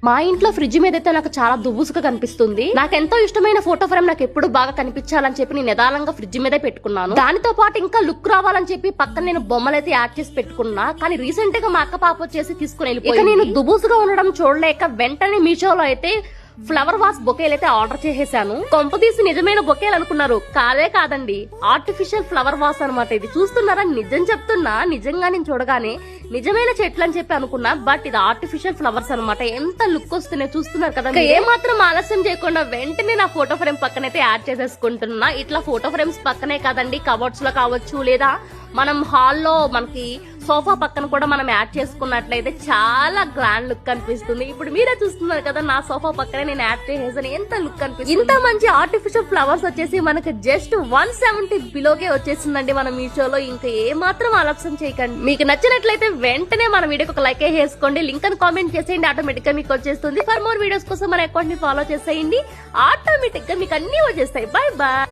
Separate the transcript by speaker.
Speaker 1: మా ఇంట్లో ఫ్రిడ్జ్ మీద అయితే నాకు చాలా దువ్వుసుగా కనిపిస్తుంది. నాకు ఎంతో ఇష్టమైన ఫోటో ఫ్రేమ్ నాకు ఎప్పుడు బాగా కనిపించాలని చెప్పి నేను నిదానంగా ఫ్రిడ్జ్ మీదే పెట్టుకున్నాను. దానితో పాటు ఇంకా లుక్ రావాలని చెప్పి పక్కన నేను బొమ్మలు అయితే యాడ్ చేసి పెట్టుకున్నా. కానీ రీసెంట్ గా మా అక్క పాప వచ్చేసి తీసుకుని వెళ్ళిపోయి నేను దువ్వుసుగా ఉండడం చూడలేక వెంటనే మీషోలో అయితే ఫ్లవర్ వాస్ బొకేలు అయితే ఆర్డర్ చేసేసాను. కొంపదీసి నిజమైన బొకేలు అనుకున్నారు, కాదండి, ఆర్టిఫిషియల్ ఫ్లవర్ వాస్ అనమాట. ఇది చూస్తున్నారా, నిజం చెప్తున్నా, నిజంగా నేను చూడగానే నిజమైన చెట్లు అని చెప్పి అనుకున్నా, బట్ ఇది ఆర్టిఫిషియల్ ఫ్లవర్స్ అనమాట. ఎంత లుక్ వస్తున్నాయి చూస్తున్నారు కదా. ఏ మాత్రం ఆలస్యం చేయకుండా వెంటనే నా ఫోటో ఫ్రేమ్ పక్కనైతే యాడ్ చేసేసుకుంటున్నా. ఇట్లా ఫోటో ఫ్రేమ్స్ పక్కనే కాదండి, కబోర్డ్స్ లో కావచ్చు, లేదా మనం హాల్లో మనకి సోఫా పక్కన కూడా మనం యాడ్ చేసుకున్నట్లయితే చాలా గ్రాండ్ లుక్ కనిపిస్తుంది. ఇప్పుడు మీరే చూస్తున్నారు కదా, నా సోఫా పక్కనే నేను యాడ్ చేసేసాను. ఎంత లుక్ కనిపిస్తుంది. ఇంత మంచి ఆర్టిఫిషియల్ ఫ్లవర్స్ వచ్చేసి మనకి జస్ట్ 170 బిలోకే వచ్చేసిందండి మన మీషోలో. ఇంకా ఏ మాత్రం ఆలస్యం చేయకండి. మీకు నచ్చినట్లయితే వెంటనే మన వీడియోకి ఒక లైక్ వేసుకోండి, లింక్ అని కామెంట్ చేసేయండి, ఆటోమేటిక్ గా మీకు వచ్చేస్తుంది. ఫర్ మోర్ వీడియోస్ కోసం మన అకౌంట్ ని ఫాలో చేసేయండి, ఆటోమేటిక్ గా మీకు అన్ని వచ్చేస్తాయి. Bye bye.